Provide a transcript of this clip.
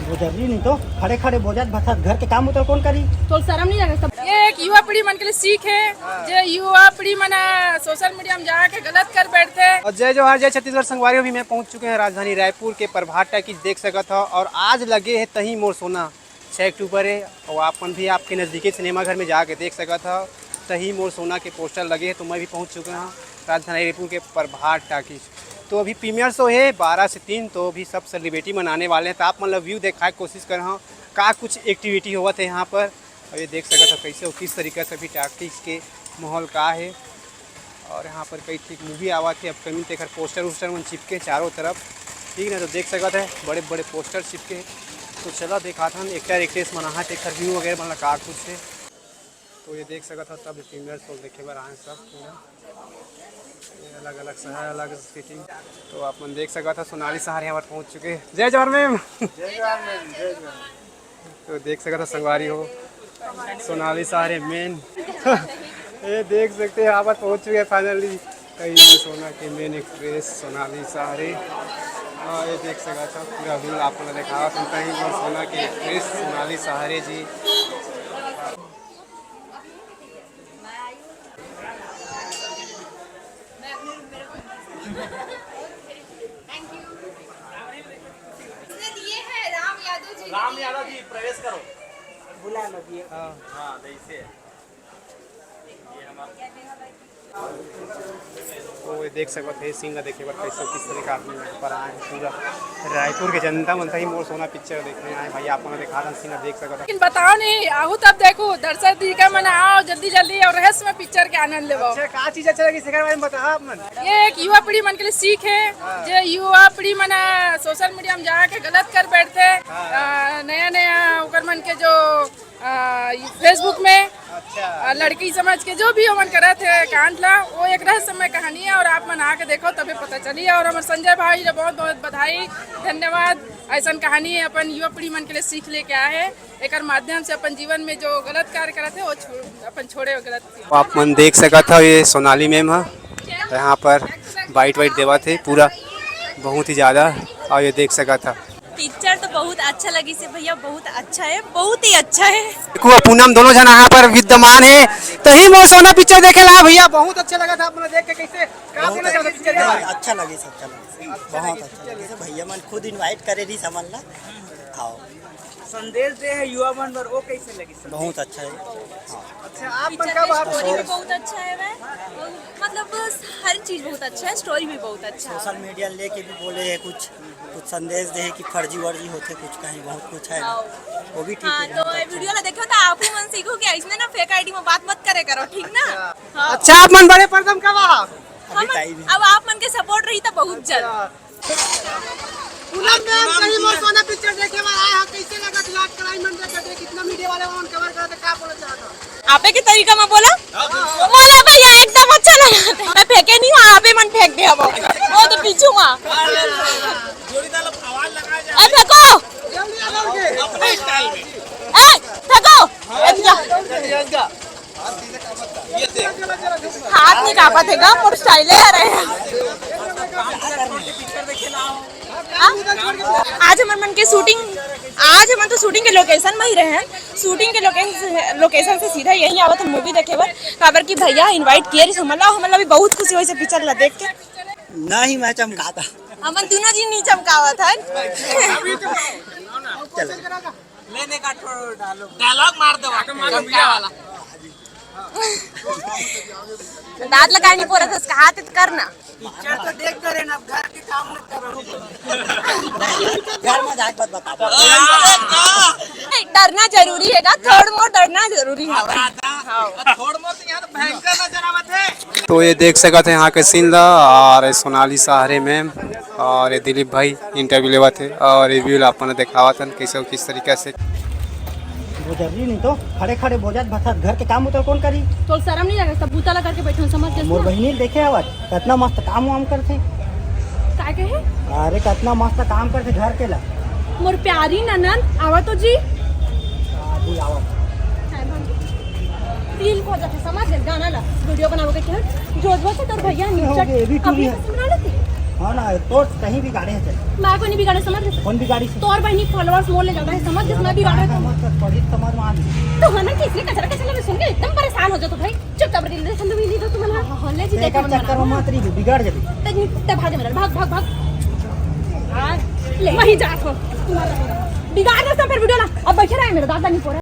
वो जरूरी नहीं तो खड़े खड़े बोझत भसत घर के काम उतर कौन करी तो शर्म नहीं लगा सब ये एक युवा पीढ़ी मन के लिए सीख है जो युवा पीढ़ी मन सोशल मीडिया में जाके गलत कर बैठते हैं। और जय जवाहर जय छत्तीसगढ़ संगवारी अभी मैं पहुंच चुके हैं राजधानी रायपुर के प्रभात टैकीज देख सका था और आज लगे है तही मोर सोना 6 अक्टूबर है और अपन भी आपके नज़दीकी सिनेमा घर में जाके देख सका था तही मोर सोना के पोस्टर लगे हैं तो मैं भी पहुंच चुका हूँ राजधानी रायपुर के प्रभात टैकीज। तो अभी प्रीमियर शो है 12 से 3 तो अभी सब सेलिब्रिटी मनाने वाले हैं तो आप मतलब व्यू दिखाए कोशिश कर रहा हूँ का कुछ एक्टिविटी हुआ था यहाँ पर और ये देख सका था कैसे और किस तरीके से अभी टैकीज के माहौल का है और यहाँ पर कई ठीक मूवी आवा थे अपकमिंग तेकर पोस्टर वोस्टर मन चिपके चारों तरफ ठीक ना तो देख सका था बड़े बड़े पोस्टर चिपके तो चला देखा था एक्टर एक्ट्रेस मना थे रिव्यू वगैरह मतलब का कुछ से तो ये देख सका था सब प्रीमियर शो देखे बार आए सब पूरा अलग अलग शहर अलग सिटी तो आप मन देख सका था सोनाली सहारे यहाँ पर पहुँच चुके जय जवाहर मैम तो देख सका था संगवारी हो सोनाली सहारे मेन ये देख सकते हैं यहाँ पर पहुँच चुके हैं फाइनली कई सोना के मेन एक्ट्रेस सोनाली सहारे और ये देख सका था पूरा व्यू आपको दिखावा था कहीं और सोना के एक्ट्रेस सोनाली सहारे जी राम यादव जी प्रवेश करो बुला लगी हाँ जैसे तो ये देख सकते थे सिंह देखे पर कैसे किस तरह का आदमी पर आए पूरा रायपुर के जनता मन ही मोर सोना पिक्चर देखने आए भाई आपको दिखा रहा सिंह देख सकता लेकिन बताओ नहीं आओ तब देखो दर्शक तरीका मन आओ जल्दी जल्दी और रहस्य में पिक्चर के आनंद लेवो। अच्छा का चीज अच्छा लगी सिखर बारे में बता आप मन ये एक युवा पीढ़ी मन के लिए सीख है जो युवा पीढ़ी मन सोशल मीडिया में जाके गलत कर बैठते नया नया उकर मन के जो फेसबुक में अच्छा लड़की समझ के जो भी मन करे थे कांड ला वो एक रहस्यमय कहानी है और आप मन आके देखो तभी पता चली और हमारे संजय भाई ने बहुत बहुत बधाई धन्यवाद ऐसा कहानी अपन युवा पीढ़ी मन के लिए सीख लेके आए हैं एक माध्यम से अपन जीवन में जो गलत कार्य करे थे वो अपन छोड़े गलत आप मन देख सका था ये सोनाली मैम है तो यहाँ पर वाइट देवा थे पूरा बहुत ही ज़्यादा और ये देख सका था पिक्चर तो बहुत अच्छा लगी से भैया बहुत अच्छा है बहुत ही अच्छा है देखो पूनम दोनों जन यहाँ पर विद्यमान है तो ही मोर सोना पिक्चर देखे ला भैया बहुत अच्छा लगा था आपने देख के कैसे पिक्चर अच्छा लगे बहुत अच्छा लगे भैया मन खुद इनवाइट करे रही समझ ला आओ संदेश दे है युवा मन पर वो कैसे लगी बहुत अच्छा है अच्छा आप पिक्चर का स्टोरी भी बहुत अच्छा है मतलब हर चीज बहुत अच्छा है स्टोरी भी बहुत अच्छा है सोशल मीडिया लेके भी बोले है कुछ संदेश दे कि फर्जी वर्जी होते कुछ कहीं बहुत कुछ है वो भी ठीक हाँ, है तो ये वीडियो ला देखो तो आप ही मन सीखो क्या इसमें ना फेक आईडी में बात मत करे करो ठीक ना हाँ। अच्छा आप मन बड़े पर्दम कब अब आप मन के सपोर्ट रही तो बहुत जल्द पूनम मैम कहीं मोर सोना पिक्चर देखे बार आए हैं कैसे लगा लाट कढ़ाई मन देख कितना मीडिया वाले वन कवर करते क्या बोलना चाहता आपे के तरीका में बोला बोला भैया एकदम अच्छा लगा मैं फेंके नहीं हूँ आपे मन फेंक दिया वो तो पीछू वहाँ फेंको अपने स्टाइल में फेंको हाथ नहीं कापा थे गा मोर स्टाइल है आ रहे आज हमारे मन के शूटिंग के लोकेशन में ही रहे हैं शूटिंग के लोकेशन से सीधा यही आवा था मूवी देखे बर काबर की भैया इनवाइट किए हमला भी बहुत खुशी हुई से पिक्चर ला देख के नहीं मैं चमकाता हमन दोनों जी नहीं चमकावा था लेने का डायलॉग मार दो वाला दांत लगाए नहीं पोरा था उसका हाथ करना पिक्चर तो देख कर ना घर के काम मत करो घर में जाके बता डरना जरूरी है थोड़ा बहुत डरना जरूरी है थोड़ा बहुत यहाँ तो भयंकर नजर आवत है तो ये देख सका थे यहाँ के सीन और सोनाली सहारे मैम और ये दिलीप भाई इंटरव्यू लेवा थे और रिव्यू आपने दिखावा था कैसे किस तरीके से वो जरूरी नहीं तो खड़े खड़े बोझत भसत घर के काम उतर कौन करी तो शर्म नहीं लगा सब बूता लगा करके बैठे समझ के मोर बहिनी देखे आवाज कितना मस्त काम वाम करते काय कहे अरे कितना मस्त काम करते घर के ला मोर प्यारी ननद आवा तो जी आवाज हो जाते समझ गए गाना ला वीडियो बनाओगे क्या जोजवा से तोर भैया ये भी टूरी है। बना लेती हाँ ना, तो कहीं भी गाड़े हैं चल। मैं को नहीं बिगाड़े समझ गए कौन भी गाड़ी से? तोर बहनी फॉलोअर्स मोल ले जाता है समझ गए मैं बिगाड़े पढ़ी समाज में आ गई। तो हना किसने कचरा कचरा में सुन के एकदम परेशान हो जातो भाई चुपचाप रिलेशन तो मिली तो तुम्हारा हल्ले जी देखा चक्कर में मत रही, बिगाड़ जाती। तब भाग मेरा भाग भाग भाग ले वहीं जा तो तुम्हारा बिगाड़ दो फिर वीडियो ला अब बैठे रहे मेरा दादा नहीं पो रहा